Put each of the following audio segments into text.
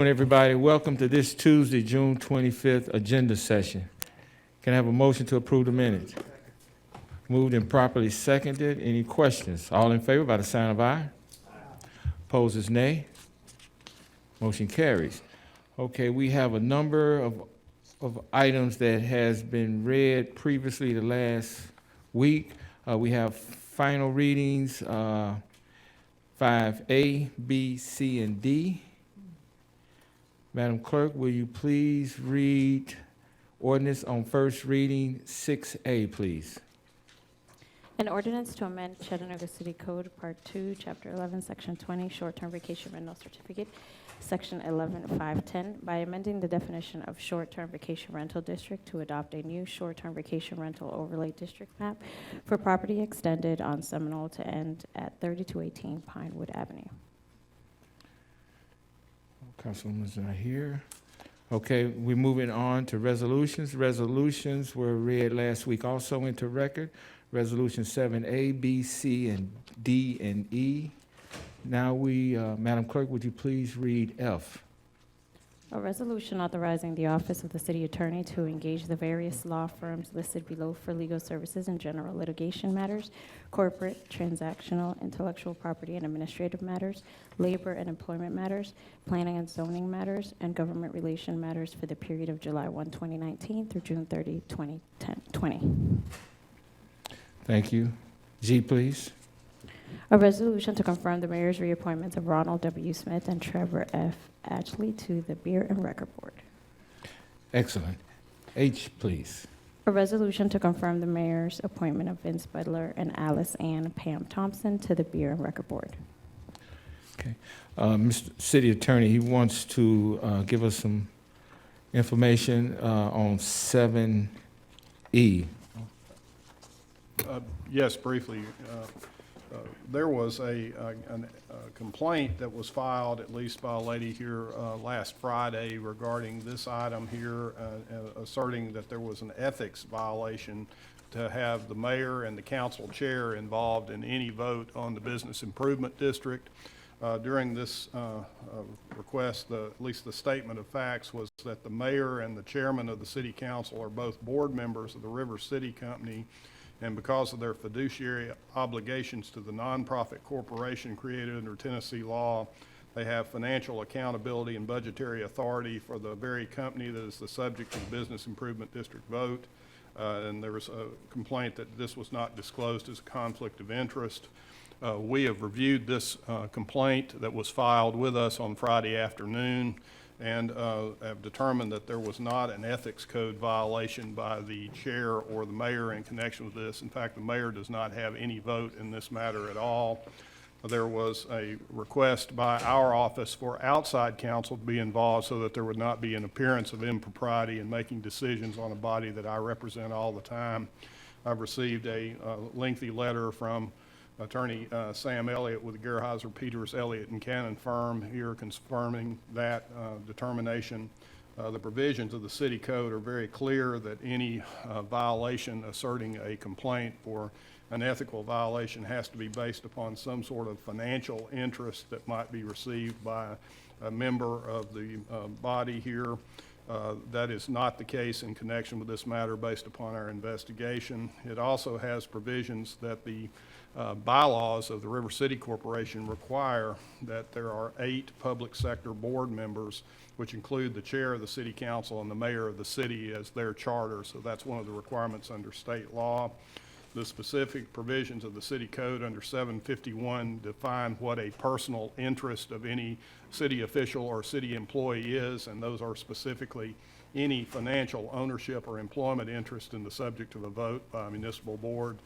Everybody, welcome to this Tuesday, June 25th agenda session. Can I have a motion to approve the minutes? Moved and properly seconded. Any questions? All in favor by the sign of aye. Opposed, nay. Motion carries. Okay, we have a number of items that has been read previously the last week. We have final readings, 5A, B, C, and D. Madam Clerk, will you please read ordinance on first reading 6A, please? An ordinance to amend Chattanooga City Code, Part 2, Chapter 11, Section 20, Short-Term Vacation Rental Certificate, Section 11.510, by amending the definition of short-term vacation rental district to adopt a new short-term vacation rental overlay district map for property extended on Seminole to end at 3218 Pinewood Avenue. Councilwoman's not here. Okay, we're moving on to resolutions. Resolutions were read last week also into record. Resolution 7A, B, C, and D, and E. Now Madam Clerk, would you please read F? A resolution authorizing the Office of the City Attorney to engage the various law firms listed below for legal services in general litigation matters, corporate, transactional, intellectual property and administrative matters, labor and employment matters, planning and zoning matters, and government relation matters for the period of July 1, 2019 through June 30, 2020. Thank you. G, please. A resolution to confirm the mayor's reappointments of Ronald W. Smith and Trevor F. Ashley to the Beer and Record Board. Excellent. H, please. A resolution to confirm the mayor's appointment of Vince Butler and Alice Ann Pam Thompson to the Beer and Record Board. Okay. Mr. City Attorney, he wants to give us some information on 7E. Yes, briefly. There was a complaint that was filed, at least by a lady here last Friday, regarding this item here, asserting that there was an ethics violation to have the mayor and the council chair involved in any vote on the business improvement district. During this request, at least the statement of facts was that the mayor and the chairman of the city council are both board members of the River City Company, and because of their fiduciary obligations to the nonprofit corporation created under Tennessee law, they have financial accountability and budgetary authority for the very company that is the subject of the Business Improvement District vote. And there was a complaint that this was not disclosed as a conflict of interest. We have reviewed this complaint that was filed with us on Friday afternoon, and have determined that there was not an ethics code violation by the chair or the mayor in connection with this. In fact, the mayor does not have any vote in this matter at all. There was a request by our office for outside counsel to be involved so that there would not be an appearance of impropriety in making decisions on a body that I represent all the time. I've received a lengthy letter from Attorney Sam Elliott with the Gerheiser, Peters, Elliott, and Cannon firm here confirming that determination. The provisions of the city code are very clear that any violation asserting a complaint for an ethical violation has to be based upon some sort of financial interest that might be received by a member of the body here. That is not the case in connection with this matter based upon our investigation. It also has provisions that the bylaws of the River City Corporation require that there are 8 public sector board members, which include the chair of the city council and the mayor of the city as their charter. So that's one of the requirements under state law. The specific provisions of the city code under 751 define what a personal interest of any city official or city employee is, and those are specifically any financial ownership or employment interest in the subject of a vote by a municipal board,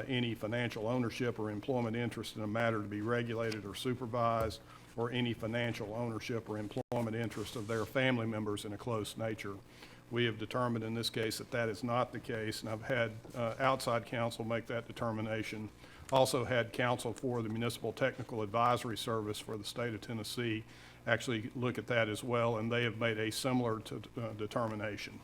any financial ownership or employment interest in a matter to be regulated or supervised, or any financial ownership or employment interest of their family members in a close nature. We have determined in this case that that is not the case, and I've had outside counsel make that determination. Also had counsel for the Municipal Technical Advisory Service for the state of Tennessee actually look at that as well, and they have made a similar determination.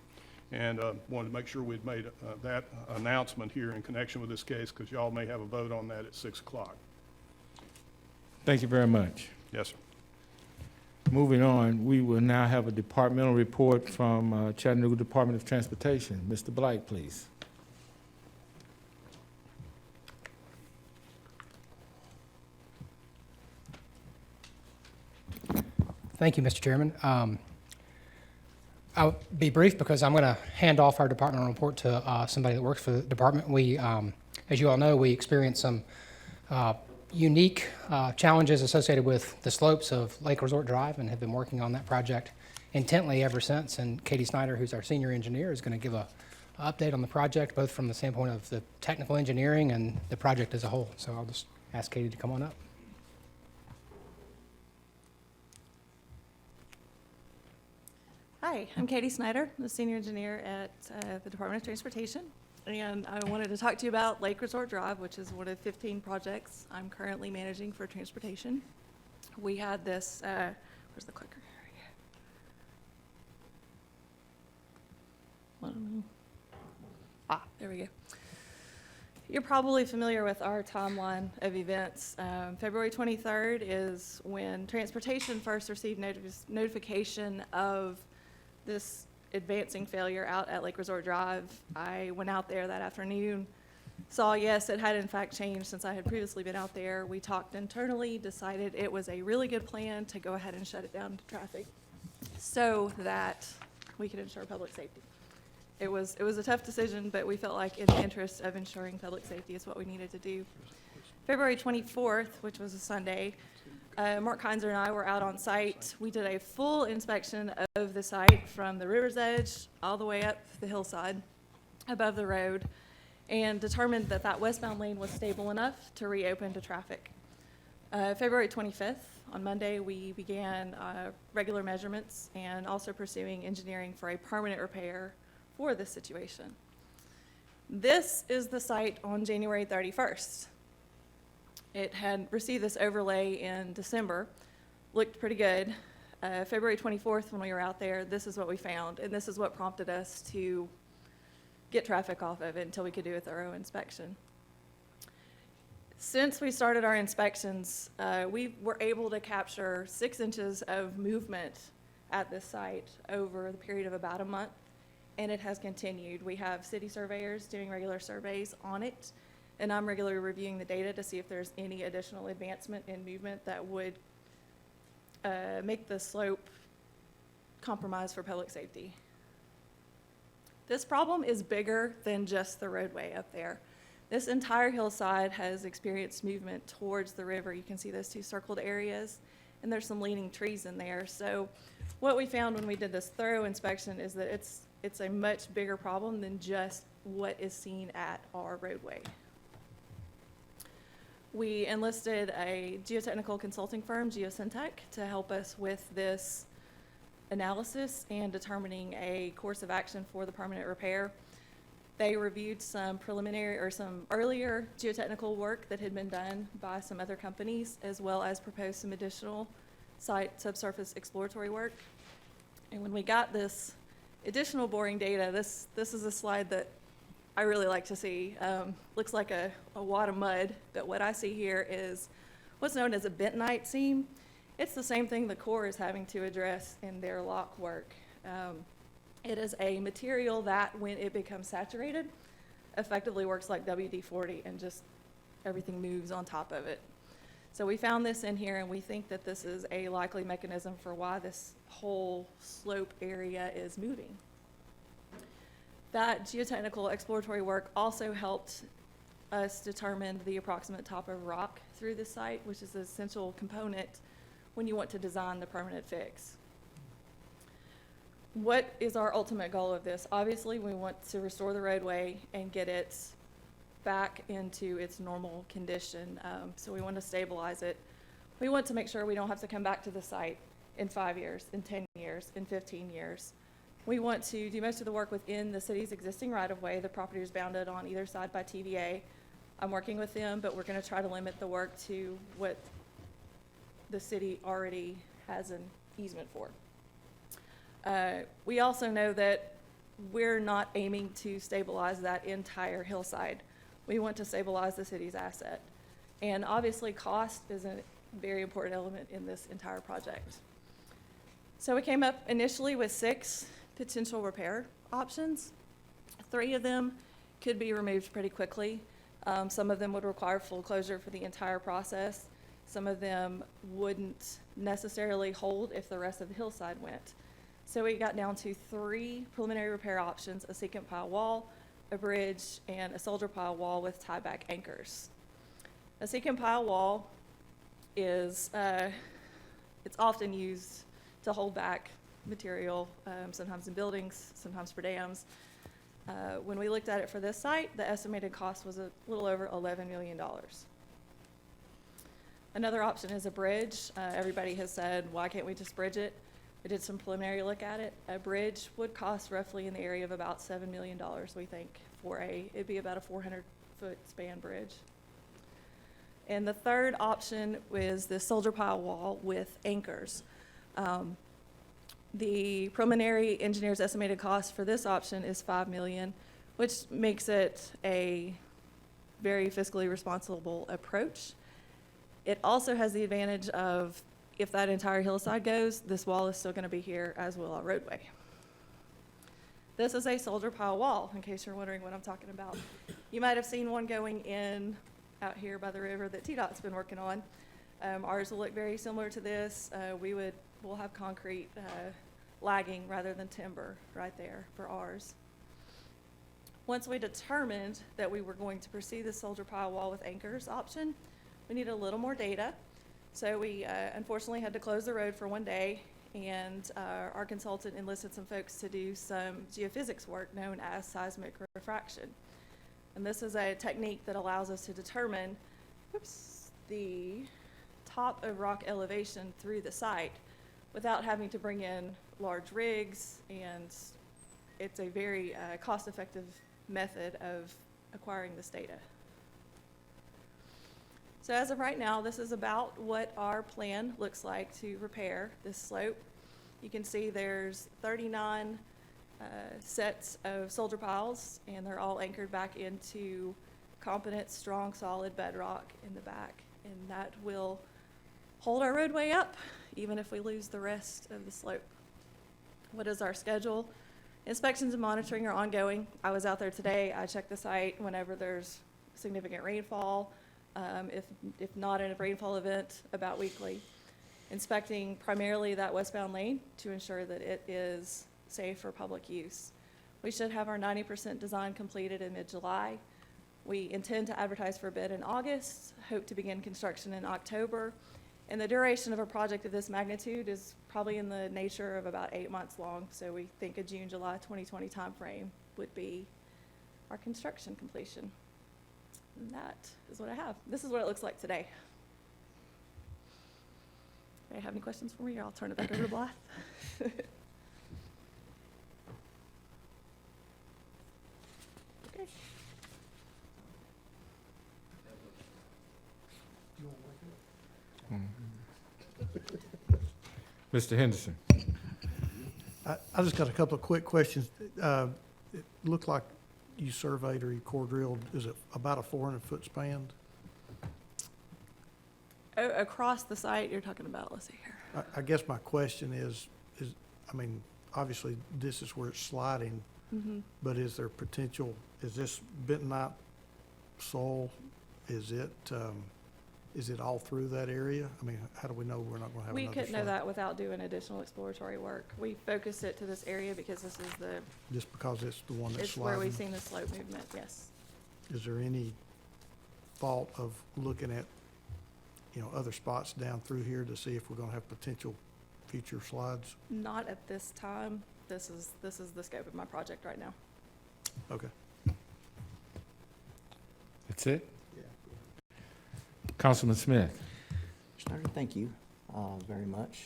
And wanted to make sure we'd made that announcement here in connection with this case, because y'all may have a vote on that at 6 o'clock. Thank you very much. Yes, sir. Moving on, we will now have a departmental report from Chattanooga Department of Transportation. Mr. Blight, please. Thank you, Mr. Chairman. I'll be brief because I'm going to hand off our departmental report to somebody that works for the department. We, as you all know, we experienced some unique challenges associated with the slopes of Lake Resort Drive and have been working on that project intently ever since. And Katie Snyder, who's our senior engineer, is going to give an update on the project, both from the standpoint of the technical engineering and the project as a whole. So I'll just ask Katie to come on up. Hi, I'm Katie Snyder, the senior engineer at the Department of Transportation, and I wanted to talk to you about Lake Resort Drive, which is one of 15 projects I'm currently managing for transportation. We had this, where's the clicker? There we go. You're probably familiar with our timeline of events. February 23rd is when transportation first received notification of this advancing failure out at Lake Resort Drive. I went out there that afternoon, saw, yes, it had in fact changed since I had previously been out there. We talked internally, decided it was a really good plan to go ahead and shut it down to traffic so that we could ensure public safety. It was a tough decision, but we felt like in the interest of ensuring public safety is what we needed to do. February 24th, which was a Sunday, Mark Heinzer and I were out on site. We did a full inspection of the site from the river's edge all the way up the hillside above the road and determined that that westbound lane was stable enough to reopen to traffic. February 25th, on Monday, we began regular measurements and also pursuing engineering for a permanent repair for this situation. This is the site on January 31st. It had received this overlay in December, looked pretty good. February 24th, when we were out there, this is what we found, and this is what prompted us to get traffic off of it until we could do a thorough inspection. Since we started our inspections, we were able to capture 6 inches of movement at this site over the period of about a month, and it has continued. We have city surveyors doing regular surveys on it, and I'm regularly reviewing the data to see if there's any additional advancement in movement that would make the slope compromised for public safety. This problem is bigger than just the roadway up there. This entire hillside has experienced movement towards the river. You can see those 2 circled areas, and there's some leaning trees in there. So what we found when we did this thorough inspection is that it's a much bigger problem than just what is seen at our roadway. We enlisted a geotechnical consulting firm, Mtg, to help us with this analysis and determining a course of action for the permanent repair. They reviewed some preliminary or some earlier geotechnical work that had been done by some other companies, as well as proposed some additional site subsurface exploratory work. And when we got this additional boring data, this is a slide that I really like to see. Looks like a wad of mud, but what I see here is what's known as a bentonite seam. It's the same thing the Corps is having to address in their lock work. It is a material that, when it becomes saturated, effectively works like WD-40 and just everything moves on top of it. So we found this in here, and we think that this is a likely mechanism for why this whole slope area is moving. That geotechnical exploratory work also helped us determine the approximate top of rock through the site, which is an essential component when you want to design the permanent fix. What is our ultimate goal of this? Obviously, we want to restore the roadway and get it back into its normal condition. So we want to stabilize it. We want to make sure we don't have to come back to the site in 5 years, in 10 years, in 15 years. We want to do most of the work within the city's existing right-of-way. The property is bounded on either side by TVA. I'm working with them, but we're going to try to limit the work to what the city already has an easement for. We also know that we're not aiming to stabilize that entire hillside. We want to stabilize the city's asset. And obviously, cost is a very important element in this entire project. So we came up initially with 6 potential repair options. 3 of them could be removed pretty quickly. Some of them would require full closure for the entire process. Some of them wouldn't necessarily hold if the rest of the hillside went. So we got down to 3 preliminary repair options: a secant pile wall, a bridge, and a soldier pile wall with tie-back anchors. A secant pile wall is, it's often used to hold back material, sometimes in buildings, sometimes for dams. When we looked at it for this site, the estimated cost was a little over $11 million. Another option is a bridge. Everybody has said, why can't we just bridge it? I did some preliminary look at it. A bridge would cost roughly in the area of about $7 million, we think, it'd be about a 400-foot span bridge. And the third option is the soldier pile wall with anchors. The preliminary engineer's estimated cost for this option is $5 million, which makes it a very fiscally responsible approach. It also has the advantage of, if that entire hillside goes, this wall is still going to be here, as will our roadway. This is a soldier pile wall, in case you're wondering what I'm talking about. You might have seen one going in out here by the river that TDOT's been working on. Ours will look very similar to this. We'll have concrete lagging rather than timber right there for ours. Once we determined that we were going to pursue the soldier pile wall with anchors option, we needed a little more data. So we unfortunately had to close the road for one day, and our consultant enlisted some folks to do some geophysics work known as seismic refraction. And this is a technique that allows us to determine the top of rock elevation through the site without having to bring in large rigs, and it's a very cost-effective method of acquiring this data. So as of right now, this is about what our plan looks like to repair this slope. You can see there's 39 sets of soldier piles, and they're all anchored back into competent, strong, solid bedrock in the back. And that will hold our roadway up, even if we lose the rest of the slope. What is our schedule? Inspections and monitoring are ongoing. I was out there today. I check the site whenever there's significant rainfall. If not in a rainfall event, about weekly. Inspecting primarily that westbound lane to ensure that it is safe for public use. We should have our 90% design completed in mid-July. We intend to advertise for bid in August, hope to begin construction in October. And the duration of a project of this magnitude is probably in the nature of about 8 months long. So we think a June, July 2020 timeframe would be our construction completion. And that is what I have. This is what it looks like today. Do you have any questions for me, or I'll turn it back over to Blythe? Okay. Mr. Henderson. I just got a couple of quick questions. It looked like you surveyed or you core drilled, is it about a 400-foot span? Across the site you're talking about, let's see here. I guess my question is, I mean, obviously this is where it's sliding, but is there potential, is this bentonite soil, is it all through that area? I mean, how do we know we're not going to have We another couldn't know slope? that without doing additional exploratory work. We focused it to this area because this is Just because it's the one that's it's where sliding? we've seen the slope movement, yes. Is there any thought of looking at, other spots down through here to see if we're going to have potential future slides? Not at this time. This is the scope of my project right now. Okay. That's it? Councilman Smith. Schneider, thank you very much.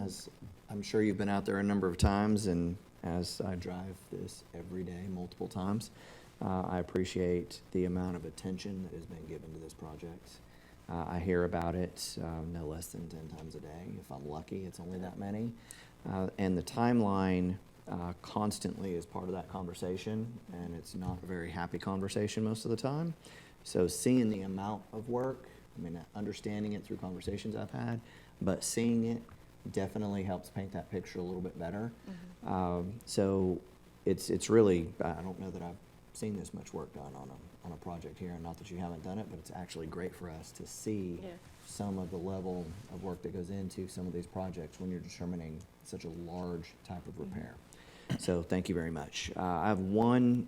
As I'm sure you've been out there a number of times, and as I drive this every day, multiple times, I appreciate the amount of attention that has been given to this project. I hear about it no less than 10 times a day. If I'm lucky, it's only that many. And the timeline constantly is part of that conversation, and it's not a very happy conversation most of the time. So seeing the amount of work, I mean, understanding it through conversations I've had, but seeing it definitely helps paint that picture a little bit better. So it's really, I don't know that I've seen this much work done on a project here, and not that you haven't done it, but it's actually great for us to see Yeah. some of the level of work that goes into some of these projects when you're determining such a large type of repair. So thank you very much. I have one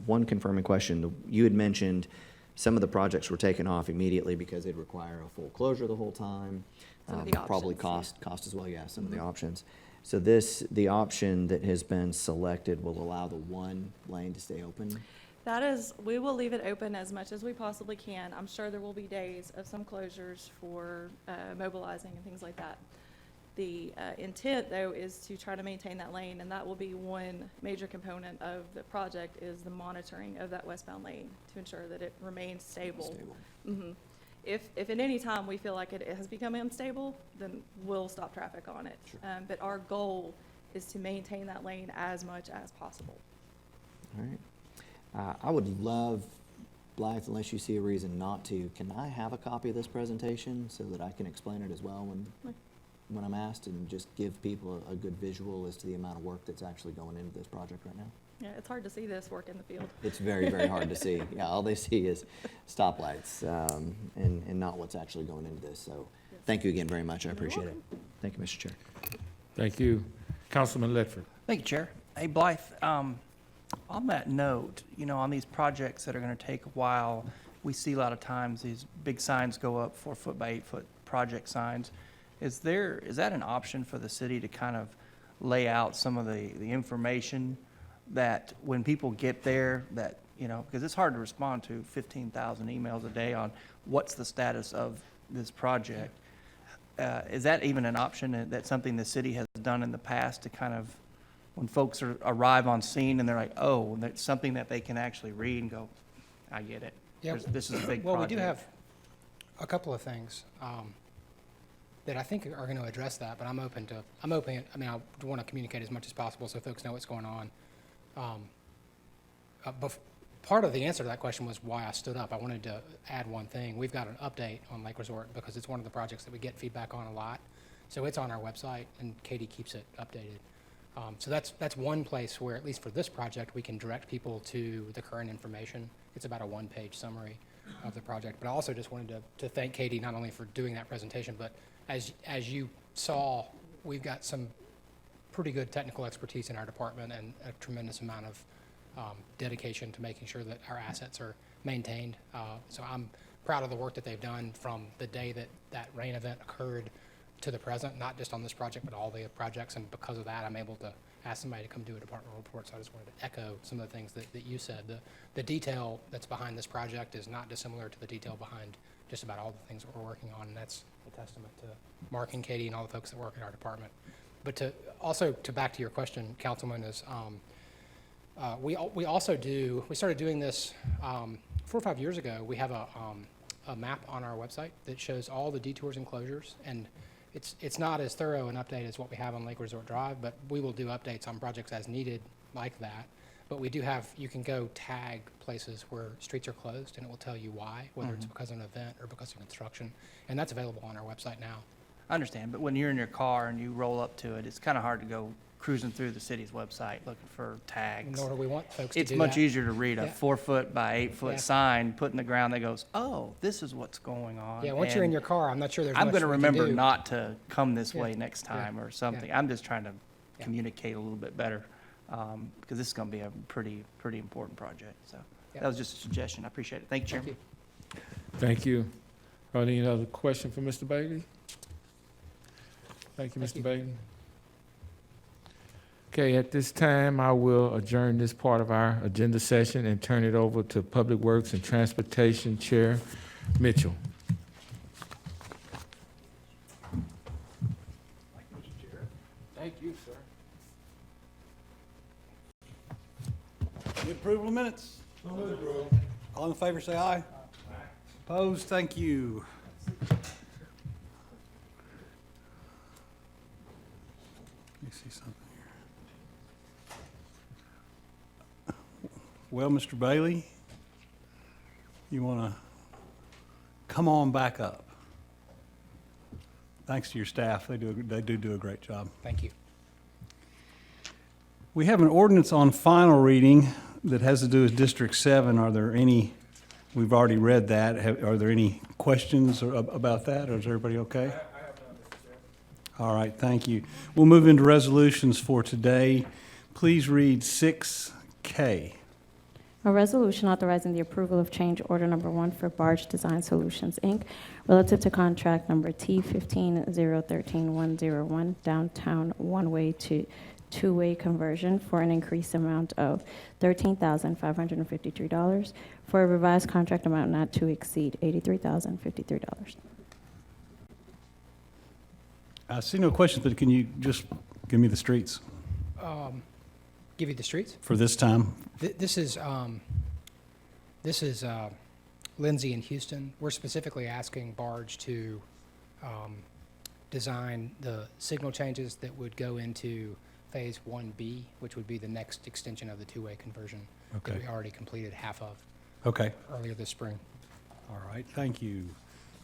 confirming question. You had mentioned some of the projects were taken off immediately because they'd require a full closure the whole time. Some of the Probably options, cost as well, yeah, some of the options. So the option that has been selected will allow the one lane to stay open? That is, we will leave it open as much as we possibly can. I'm sure there will be days of some closures for mobilizing and things like that. The intent, though, is to try to maintain that lane, and that will be one major component of the project, is the monitoring of that westbound lane to ensure that it remains stable. If at any time we feel like it has become unstable, then we'll stop traffic on it. Sure. But our goal is to maintain that lane as much as possible. All right. I would love, Blythe, unless you see a reason not to, can I have a copy of this presentation so that I can explain it as well when I'm asked, and just give people a good visual as to the amount of work that's actually going into this project right now? Yeah, it's hard to see this work in the field. It's very, very hard to see. Yeah, all they see is stoplights, and not what's actually going into this. So thank you again very much. I appreciate it. Thank you, Mr. Chair. Thank you. Councilman Ledford. Thank you, Chair. Hey, Blythe, on that note, on these projects that are going to take a while, we see a lot of times these big signs go up, 4-foot by 8-foot project signs. Is that an option for the city to kind of lay out some of the information that when people get there, that, because it's hard to respond to 15,000 emails a day on what's the status of this project. Is that even an option? That's something the city has done in the past to kind of, when folks arrive on scene and they're like, oh, that's something that they can actually read and go, I get it. Yeah. This is a big project. Well, we do have a couple of things that I think are going to address that, but I'm open. I want to communicate as much as possible so folks know what's going on. But part of the answer to that question was why I stood up. I wanted to add one thing. We've got an update on Lake Resort because it's one of the projects that we get feedback on a lot. So it's on our website, and Katie keeps it updated. So that's one place where, at least for this project, we can direct people to the current information. It's about a one-page summary of the project. But I also just wanted to thank Katie not only for doing that presentation, but as you saw, we've got some pretty good technical expertise in our department and a tremendous amount of dedication to making sure that our assets are maintained. So I'm proud of the work that they've done from the day that rain event occurred to the present, not just on this project, but all the projects. And because of that, I'm able to ask somebody to come do a departmental report. So I just wanted to echo some of the things that you said. The detail that's behind this project is not dissimilar to the detail behind just about all the things that we're working on. And that's a testament to Mark and Katie and all the folks that work in our department. But to back to your question, Councilman, is we started doing this 4 or 5 years ago. We have a map on our website that shows all the detours and closures, and it's not as thorough an update as what we have on Lake Resort Drive, but we will do updates on projects as needed like that. But we do have, you can go tag places where streets are closed, and it will tell you why, whether it's because of an event or because of construction, and that's available on our website now. I understand, but when you're in your car and you roll up to it, it's kind of hard to go cruising through the city's website looking for tags. Nor do we want folks to do It's that. much easier to read a Yeah. 4-foot by 8-foot Yeah. sign put in the ground that goes, oh, this is what's going on. Yeah, once you're in And your car, I'm not sure there's I'm much going to we can remember do. not to come this Yeah. way next Yeah. time or something. Yeah. I'm just trying to Yeah. communicate a little bit better because this is going to be a pretty important project. So Yeah. that was just a suggestion. I appreciate it. Thank you, Chairman. Thank you. Are there any other question for Mr. Bailey? Thank you, Thank Mr. you. Bailey. Okay, at this time, I will adjourn this part of our agenda session and turn it over to Public Works and Transportation Chair Mitchell. Thank you, sir. The approval of minutes. All in favor, say aye. Opposed, thank you. Let me see something here. Well, Mr. Bailey, you want to come on back up? Thanks to your staff. They do a great job. Thank you. We have an ordinance on final reading that has to do with District 7. Are there any, we've already read that. Are there any questions about that, or is everybody okay? I have none, Mr. Chair. All right, thank you. We'll move into resolutions for today. Please read 6K. A resolution authorizing the approval of change order number 1 for Barge Design Solutions, Inc., relative to contract number T15013-101, downtown one-way to two-way conversion for an increased amount of $13,553 for a revised contract amount not to exceed $83,053. I see no questions, but can you just give me the streets Give you the streets. for this time? This is Lindsay in Houston. We're specifically asking Barge to design the signal changes that would go into Phase 1B, which would be the next extension of the two-way conversion that Okay. we already completed half of Okay. earlier this spring. All right, thank you.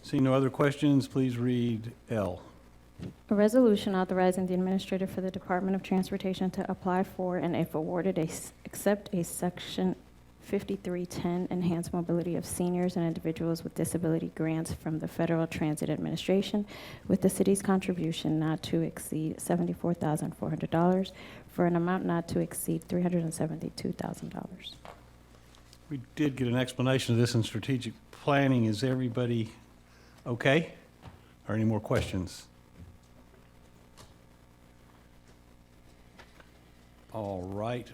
Seeing no other questions, please read L. A resolution authorizing the administrator for the Department of Transportation to apply for and if awarded, accept a Section 5310 Enhanced Mobility of Seniors and Individuals with Disability grants from the Federal Transit Administration with the city's contribution not to exceed $74,400 for an amount not to exceed $372,000. We did get an explanation of this in strategic planning. Is everybody okay? Or any more questions? All right.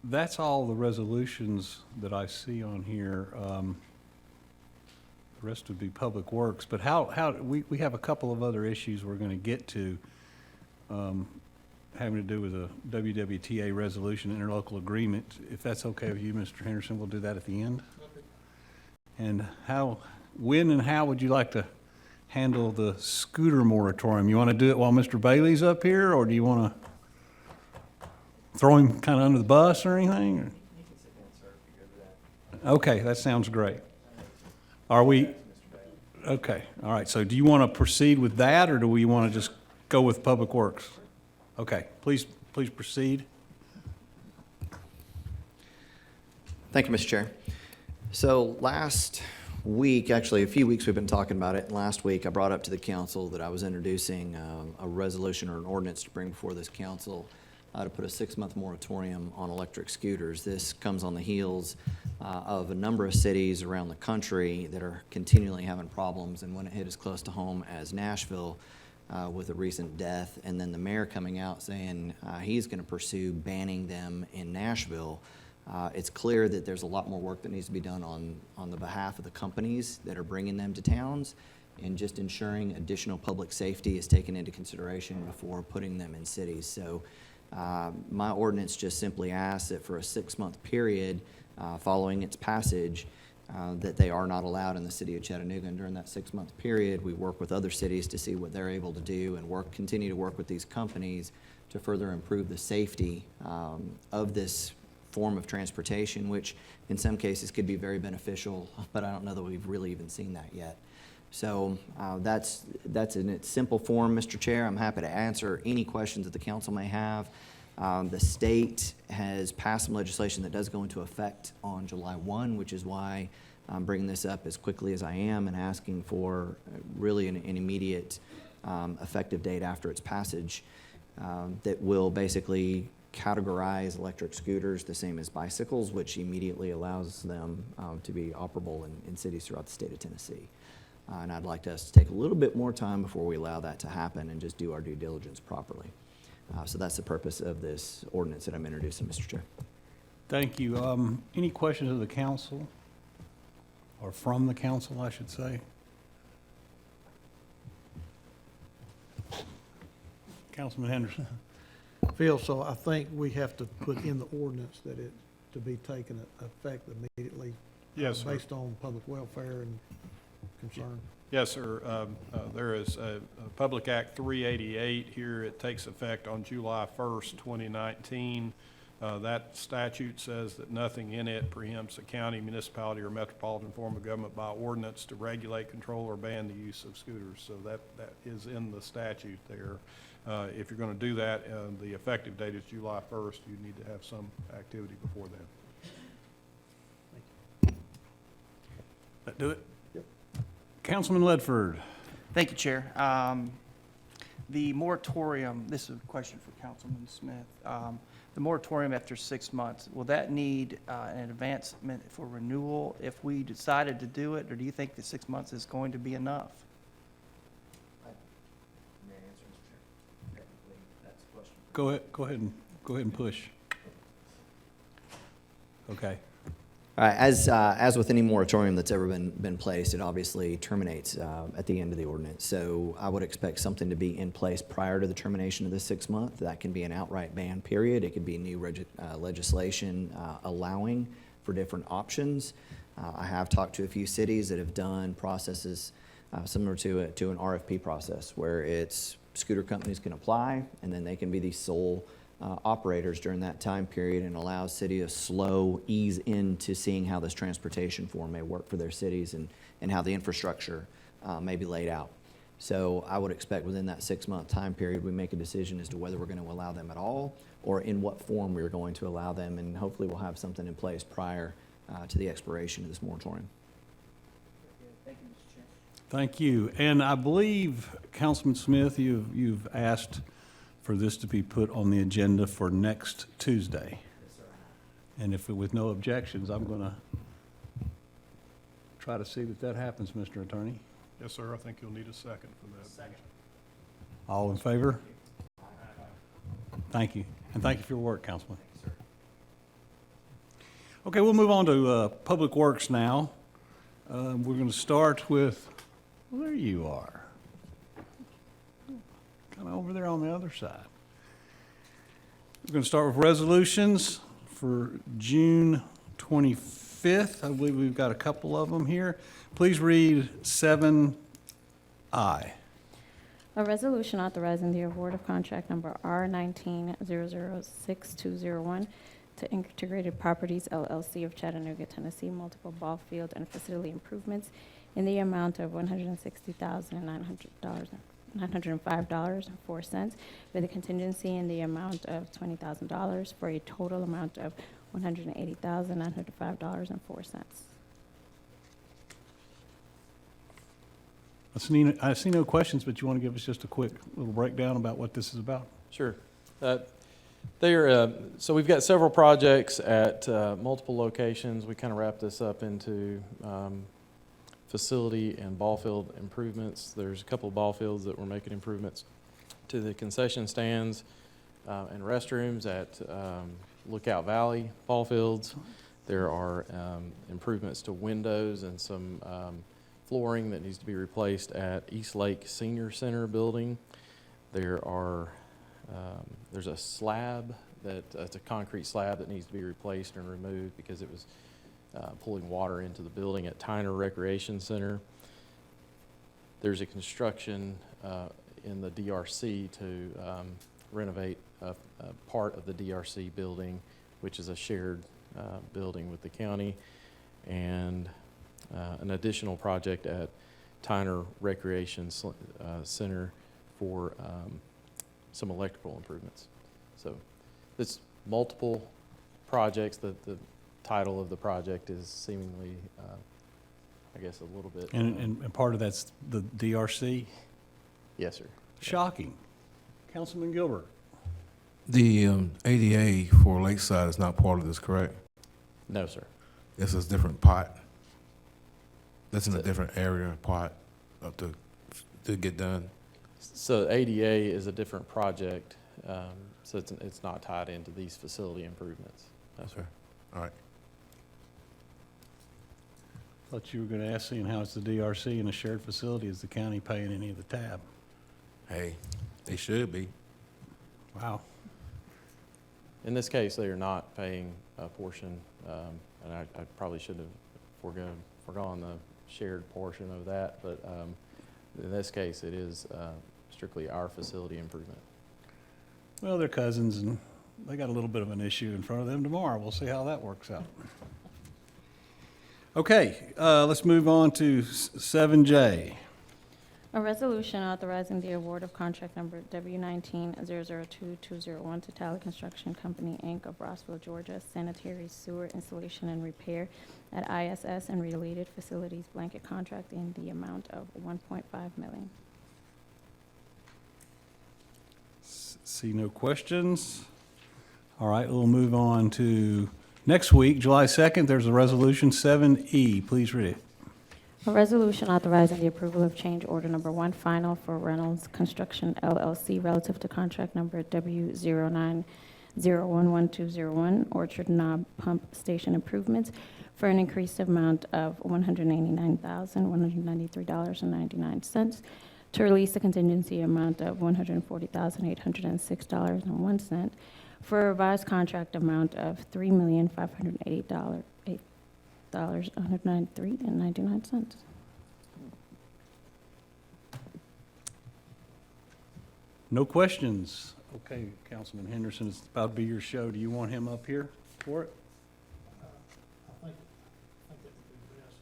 That's all the resolutions that I see on here. The rest would be Public Works. But we have a couple of other issues we're going to get to having to do with a WWTA resolution, interlocal agreement. If that's okay with you, Mr. Henderson, we'll do that at the end. And when and how would you like to handle the scooter moratorium? You want to do it while Mr. Bailey's up here, or do you want to throw him kind of under the bus or anything? Or? Okay, that sounds great. Are we? Okay, all right. So do you want to proceed with that, or do we want to just go with Public Works? Okay, please proceed. Thank you, Mr. Chair. So last week, actually a few weeks we've been talking about it, and last week I brought up to the council that I was introducing a resolution or an ordinance to bring before this council to put a 6-month moratorium on electric scooters. This comes on the heels of a number of cities around the country that are continually having problems, and when it hit as close to home as Nashville with a recent death, and then the mayor coming out saying he's going to pursue banning them in Nashville. It's clear that there's a lot more work that needs to be done on the behalf of the companies that are bringing them to towns, and just ensuring additional public safety is taken into consideration before putting them in cities. So my ordinance just simply asks that for a 6-month period following its passage, that they are not allowed in the city of Chattanooga. And during that 6-month period, we work with other cities to see what they're able to do and continue to work with these companies to further improve the safety of this form of transportation, which in some cases could be very beneficial, but I don't know that we've really even seen that yet. So that's in its simple form, Mr. Chair. I'm happy to answer any questions that the council may have. The state has passed some legislation that does go into effect on July 1, which is why I'm bringing this up as quickly as I am and asking for really an immediate effective date after its passage that will basically categorize electric scooters the same as bicycles, which immediately allows them to be operable in cities throughout the state of Tennessee. And I'd like us to take a little bit more time before we allow that to happen and just do our due diligence properly. So that's the purpose of this ordinance that I'm introducing, Mr. Chair. Thank you. Any questions of the council? Or from the council, I should say? Councilman Henderson. Phil, so I think we have to put in the ordinance that it to be taken effect immediately. Yes, sir. Based on public welfare and concern. Yes, sir. There is a Public Act 388 here. It takes effect on July 1st, 2019. That statute says that nothing in it preempts a county, municipality, or metropolitan form of government by ordinance to regulate, control, or ban the use of scooters. So that is in the statute there. If you're going to do that, the effective date is July 1st. You need to have some activity before then. That do it? Yep. Councilman Ledford. Thank you, Chair. The moratorium, this is a question for Councilman Smith. The moratorium after 6 months, will that need an advancement for renewal if we decided to do it, or do you think that 6 months is going to be enough? Go ahead and push. Okay. All right, as with any moratorium that's ever been placed, it obviously terminates at the end of the ordinance. So I would expect something to be in place prior to the termination of the 6 month. That can be an outright ban period. It could be new legislation allowing for different options. I have talked to a few cities that have done processes similar to an RFP process, where it's scooter companies can apply, and then they can be the sole operators during that time period, and allow city to slow ease into seeing how this transportation form may work for their cities and how the infrastructure may be laid out. So I would expect within that 6 month time period, we make a decision as to whether we're going to allow them at all, or in what form we're going to allow them, and hopefully we'll have something in place prior to the expiration of this moratorium. Thank you. And I believe, Councilman Smith, you've asked for this to be put on the agenda for next Tuesday. Yes, sir. And if, with no objections, I'm going to try to see that happens, Mr. Attorney. Yes, sir. I think you'll need a second for that. Second. All in favor? Thank you. And thank you for your work, Councilman. Okay, we'll move on to Public Works now. We're going to start with, well, there you are. Kind of over there on the other side. We're going to start with resolutions for June 25th. I believe we've got a couple of them here. Please read 7I. A resolution authorizing the award of contract number R19006201 to Integrated Properties LLC of Chattanooga, Tennessee, multiple ball field and facility improvements in the amount of $160,905.04, with a contingency in the amount of $20,000 for a total amount of $180,905.04. I see no questions, but you want to give us just a quick little breakdown about what this is about? Sure. So we've got several projects at multiple locations. We kind of wrap this up into facility and ball field improvements. There's a couple of ball fields that we're making improvements to the concession stands and restrooms at Lookout Valley ball fields. There are improvements to windows and some flooring that needs to be replaced at East Lake Senior Center building. There's a slab it's a concrete slab that needs to be replaced and removed because it was pulling water into the building at Tyner Recreation Center. There's a construction in the DRC to renovate a part of the DRC building, which is a shared building with the county, and an additional project at Tyner Recreation Center for some electrical improvements. So it's multiple projects. The title of the project is seemingly, I guess, a little bit. And part of that's the DRC? Yes, sir. Shocking. Councilman Gilbert. The ADA for Lakeside is not part of this, correct? No, sir. It's a different pot. That's in a different area pot to get done. So ADA is a different project, so it's not tied into these facility improvements. No, sir. All right. Thought you were going to ask, seeing how it's the DRC and a shared facility, is the county paying any of the tab? Hey, they should be. Wow. In this case, they are not paying a portion, and I probably should have forgone the shared portion of that, but in this case, it is strictly our facility improvement. Well, they're cousins, and they got a little bit of an issue in front of them tomorrow. We'll see how that works out. Okay, let's move on to 7J. A resolution authorizing the award of contract number W19002201 to Tally Construction Company, Inc. of Rossville, Georgia, sanitary sewer installation and repair at ISS and related facilities blanket contract in the amount of $1.5 million. See no questions. All right, we'll move on to next week, July 2nd. There's a resolution 7E. Please read it. A resolution authorizing the approval of change order number 1 final for Reynolds Construction LLC relative to contract number W09011201 Orchard Knob Pump Station Improvements for an increased amount of $189,193.99 to release a contingency amount of $140,806.01 for a revised contract amount of $3,508,193.99. No questions. Okay, Councilman Henderson, it's about to be your show. Do you want him up here for it? I think that would be best,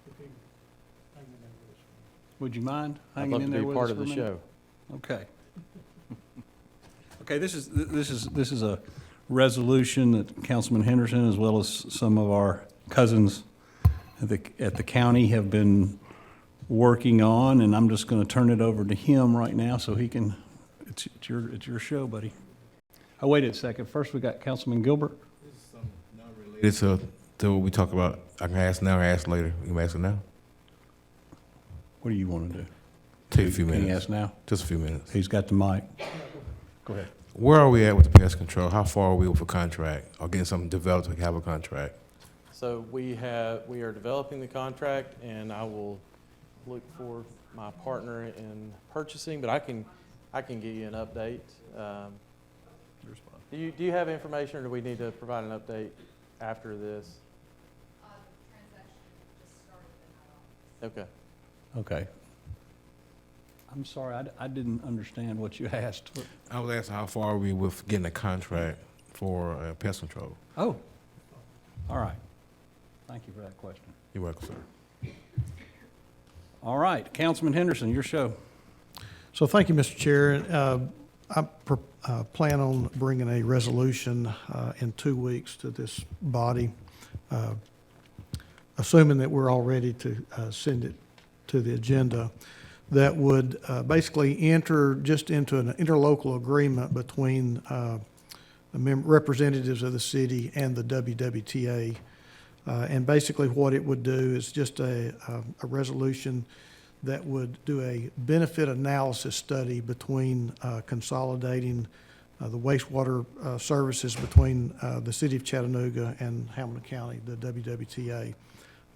if he hang in there with us. Would you mind I'd hanging love in to there be with part us of for a the minute? show. Okay. Okay, this is a resolution that Councilman Henderson, as well as some of our cousins at the county, have been working on, and I'm just going to turn it over to him right now so he can. It's your show, buddy. Oh, wait a second. First, we got Councilman Gilbert. It's to what we talk about. I can ask now or ask later. You can ask it now? What do you want to do? Take a few Can you minutes. ask now? Just a few minutes. He's got the mic. Go ahead. Where are we at with the pest control? How far are we with a contract or getting something developed to have a contract? So we are developing the contract, and I will look for my partner in purchasing, but I can give you an update. Do you have information, or do we need to provide an update after this? The transaction just started in my office. Okay. Okay. I'm sorry, I didn't understand what you asked. I was asking how far are we with getting a contract for pest control? Oh, all right. Thank you for that question. You're welcome, sir. All right, Councilman Henderson, your show. So thank you, Mr. Chair. I plan on bringing a resolution in 2 weeks to this body, assuming that we're all ready to send it to the agenda, that would basically enter just into an interlocal agreement between the representatives of the city and the WWTA. And basically what it would do is just a resolution that would do a benefit analysis study between consolidating the wastewater services between the city of Chattanooga and Hamilton County, the WWTA.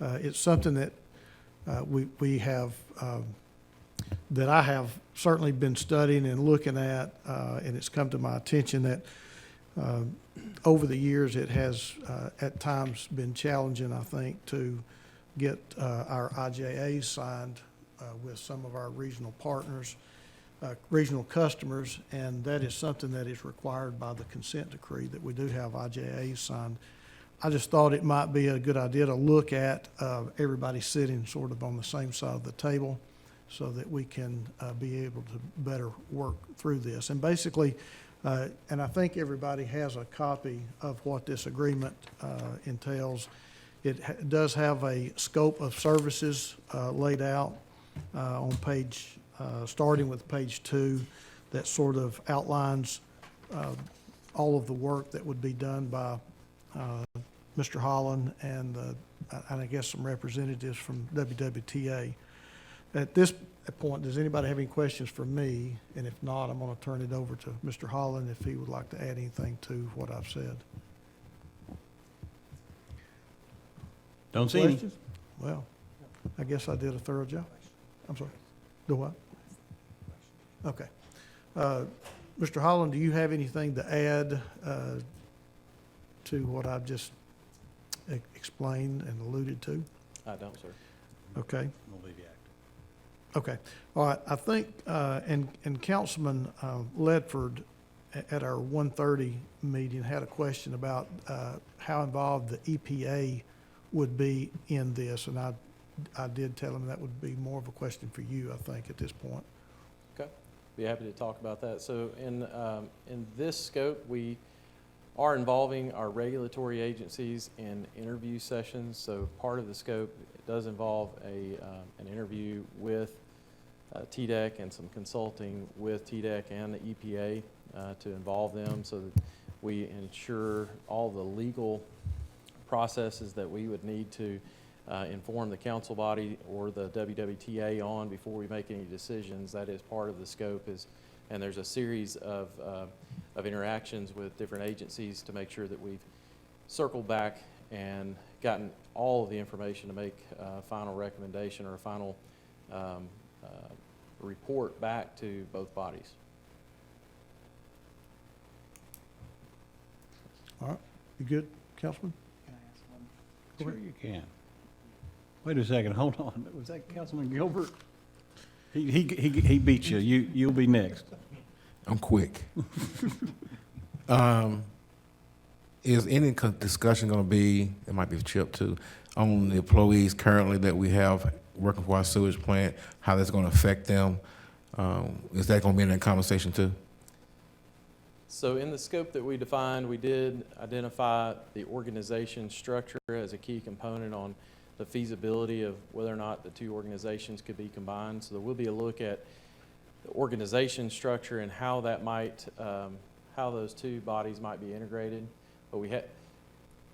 It's something that we have, that I have certainly been studying and looking at, and it's come to my attention that over the years it has at times been challenging, I think, to get our IJAs signed with some of our regional partners, regional customers, and that is something that is required by the consent decree, that we do have IJAs signed. I just thought it might be a good idea to look at everybody sitting sort of on the same side of the table so that we can be able to better work through this. And basically, and I think everybody has a copy of what this agreement entails. It does have a scope of services laid out on page, starting with page 2, that sort of outlines all of the work that would be done by Mr. Holland and I guess some representatives from WWTA. At this point, does anybody have any questions for me? And if not, I'm going to turn it over to Mr. Holland if he would like to add anything to what I've said. Don't see any. Questions? Well, I guess I did a thorough job. I'm sorry. Do what? Okay. Mr. Holland, do you have anything to add to what I've just explained and alluded to? I don't, sir. Okay. We'll leave you active. Okay. All right. I think, and Councilman Ledford at our 1:30 meeting, had a question about how involved the EPA would be in this, and I did tell him that would be more of a question for you, I think, at this point. Okay, be happy to talk about that. So in this scope, we are involving our regulatory agencies in interview sessions. So part of the scope does involve an interview with TDEC and some consulting with TDEC and the EPA to involve them so that we ensure all the legal processes that we would need to inform the council body or the WWTA on before we make any decisions. That is part of the scope, and there's a series of interactions with different agencies to make sure that we've circled back and gotten all of the information to make a final recommendation or a final report back to both bodies. All right, you good, Councilman? Can I ask one? Go Sure ahead. you can. Wait a second, hold on. Was that Councilman Gilbert? He beat you. You'll be next. I'm quick. Is any discussion going to be, it might be Chip too, on the employees currently that we have working for our sewage plant, how that's going to affect them? Is that going to be in that conversation too? So in the scope that we defined, we did identify the organization structure as a key component on the feasibility of whether or not the two organizations could be combined. So there will be a look at the organization structure and how that might, how those two bodies might be integrated. But we had,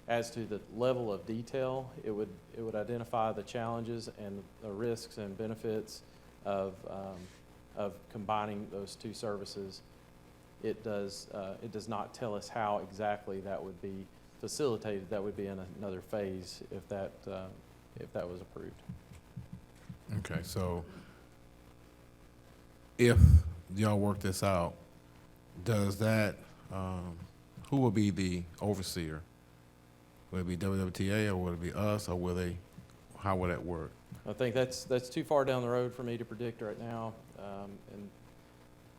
as to the level of detail, it would identify the challenges and the risks and benefits of combining those two services. It does not tell us how exactly that would be facilitated. That would be in another phase if that was approved. Okay, so if y'all work this out, does that, who will be the overseer? Will it be WWTA or will it be us, or will they, how will that work? I think that's too far down the road for me to predict right now, and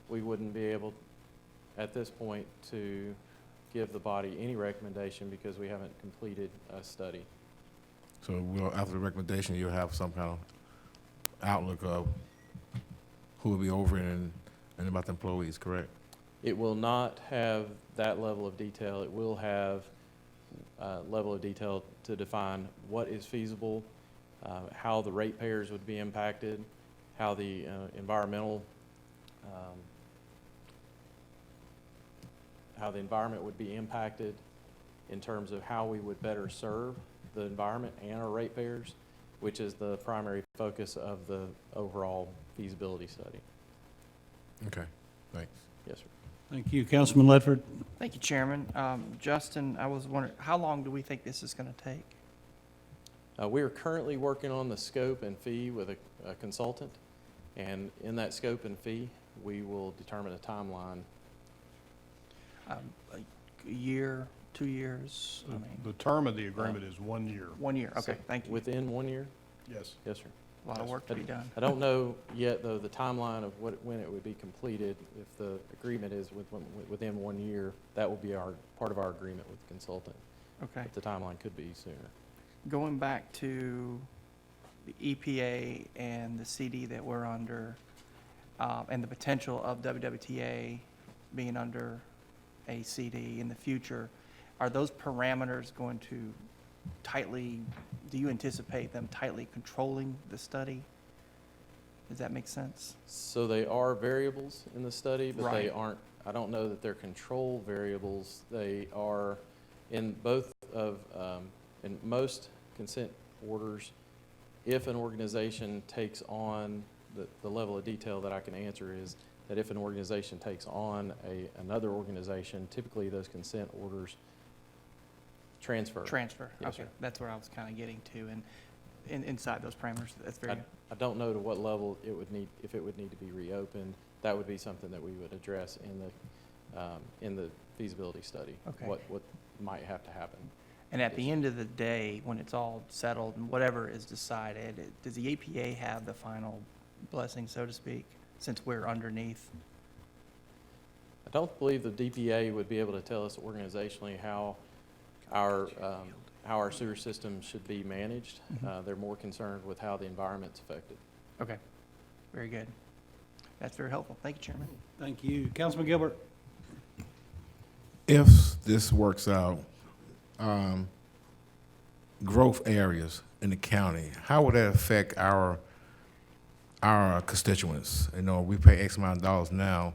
we wouldn't be able at this point to give the body any recommendation because we haven't completed a study. So we'll, after the recommendation, you'll have some kind of outlook of who will be over it and about the employees, correct? It will not have that level of detail. It will have a level of detail to define what is feasible, how the ratepayers would be impacted, how the environment would be impacted in terms of how we would better serve the environment and our ratepayers, which is the primary focus of the overall feasibility study. Okay, thanks. Yes, sir. Thank you. Councilman Ledford? Thank you, Chairman. Justin, I was wondering, how long do we think this is going to take? We are currently working on the scope and fee with a consultant, and in that scope and fee, we will determine a timeline. Like a year, 2 years? I mean, The term of the agreement is 1 year. 1 year, okay, thank you. Within 1 year? Yes. Yes, sir. A lot of work to be done. I don't know yet, though, the timeline of when it would be completed. If the agreement is within 1 year, that will be part of our agreement with the consultant. Okay. But the timeline could be sooner. Going back to the EPA and the CD that we're under, and the potential of WWTA being under a CD in the future, are those parameters going to do you anticipate them tightly controlling the study? Does that make sense? So they are variables in the study, but they Right. aren't, I don't know that they're control variables. They are in both of, in most consent orders, if an organization takes on, the level of detail that I can answer is that if an organization takes on another organization, typically those consent orders transfer. Transfer, Yes, okay. sir. That's where I was kind of getting to, and inside those parameters, that's very good. I don't know to what level it would need, if it would need to be reopened. That would be something that we would address in the feasibility study. Okay. What might have to happen. And at the end of the day, when it's all settled and whatever is decided, does the EPA have the final blessing, so to speak, since we're underneath? I don't believe the DPA would be able to tell us organizationally how our sewer system should be managed. They're more concerned with how the environment's affected. Okay, very good. That's very helpful. Thank you, Chairman. Thank you. Councilman Gilbert? If this works out, growth areas in the county, how would that affect our constituents? You know, we pay X amount of dollars now,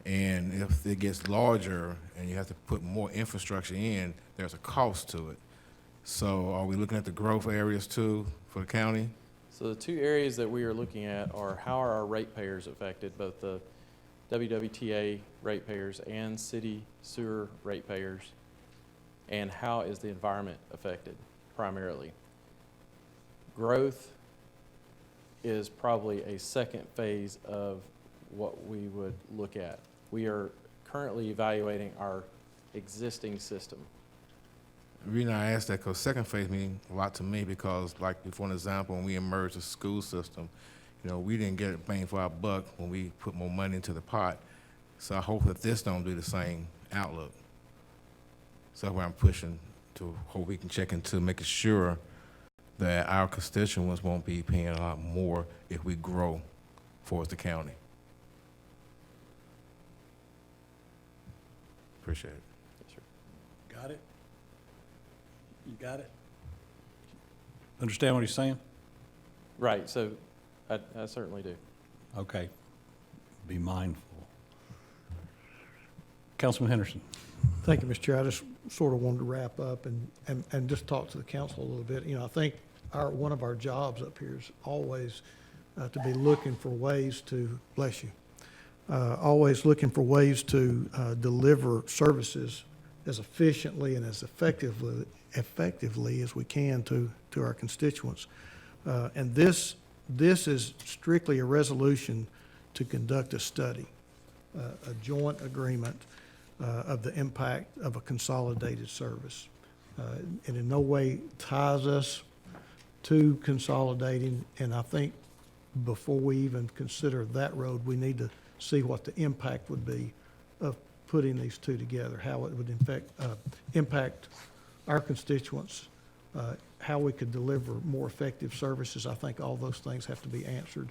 and if it gets larger and you have to put more infrastructure in, there's a cost to it. So are we looking at the growth areas too for the county? So the two areas that we are looking at are how are our ratepayers affected, both the WWTA ratepayers and city sewer ratepayers, and how is the environment affected primarily. Growth is probably a second phase of what we would look at. We are currently evaluating our existing system. The reason I asked that, because second phase means a lot to me, because like for an example, when we emerged the school system, you know, we didn't get a bang for our buck when we put more money into the pot. So I hope that this don't do the same outlook. So that's why I'm pushing to hope we can check into making sure that our constituents won't be paying a lot more if we grow for the county. Appreciate it. Yes, sir. Got it? You got it? Understand what he's saying? Right, so I certainly do. Okay. Be mindful. Councilman Henderson? Thank you, Mr. Chair. I just sort of wanted to wrap up and just talk to the council a little bit. You know, I think one of our jobs up here is always to be looking for ways to, bless you, always looking for ways to deliver services as efficiently and as effectively as we can to our constituents. And this is strictly a resolution to conduct a study, a joint agreement of the impact of a consolidated service. It in no way ties us to consolidating, and I think before we even consider that road, we need to see what the impact would be of putting these two together, how it would impact our constituents, how we could deliver more effective services. I think all those things have to be answered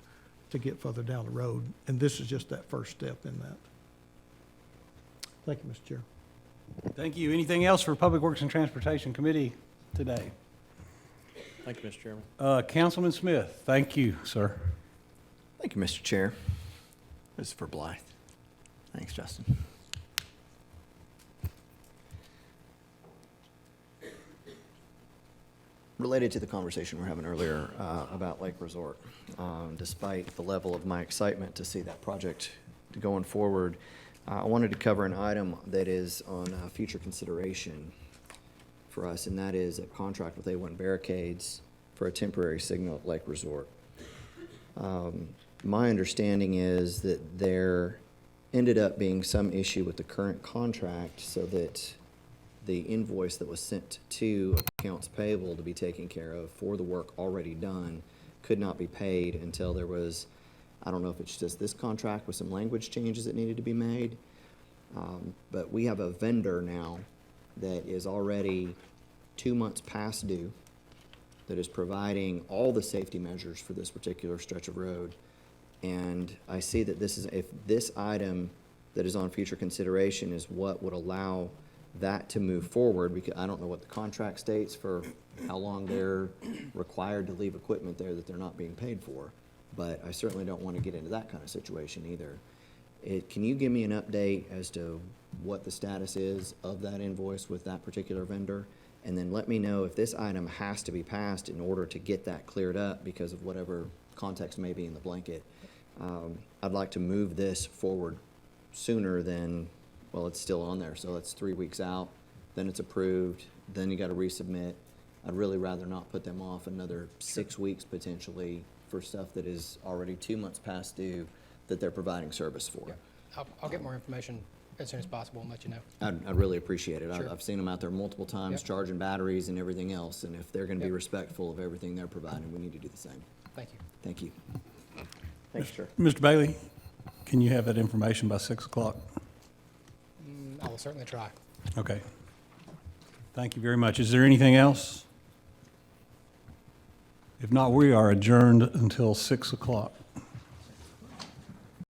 to get further down the road, and this is just that first step in that. Thank you, Mr. Chair. Thank you. Anything else for Public Works and Transportation Committee today? Thank you, Mr. Chairman. Councilman Smith, thank you, sir. Thank you, Mr. Chair. This is for Blythe. Thanks, Justin. Related to the conversation we were having earlier about Lake Resort, despite the level of my excitement to see that project going forward, I wanted to cover an item that is on future consideration for us, and that is a contract with A1 Barricades for a temporary signal at Lake Resort. My understanding is that there ended up being some issue with the current contract so that the invoice that was sent to accounts payable to be taken care of for the work already done could not be paid until there was, I don't know if it's just this contract with some language changes that needed to be made, but we have a vendor now that is already 2 months past due, that is providing all the safety measures for this particular stretch of road. And I see that this is, if this item that is on future consideration is what would allow that to move forward, because I don't know what the contract states for how long they're required to leave equipment there that they're not being paid for. But I certainly don't want to get into that kind of situation either. Can you give me an update as to what the status is of that invoice with that particular vendor? And then let me know if this item has to be passed in order to get that cleared up because of whatever context may be in the blanket. I'd like to move this forward sooner than, well, it's still on there, so it's 3 weeks out, then it's approved, then you gotta resubmit. I'd really rather not put them off another 6 weeks potentially for stuff that is already 2 months past due that they're providing service for. I'll get more information as soon as possible and let you know. I'd really appreciate it. Sure. I've seen them out there multiple times Yep. charging batteries and everything else, and if they're gonna be Yep. respectful of everything they're providing, we need to do the same. Thank you. Thank you. Thanks, Chair. Mr. Bailey, can you have that information by 6 o'clock? I will certainly try. Okay. Thank you very much. Is there anything else? If not, we are adjourned until 6 o'clock.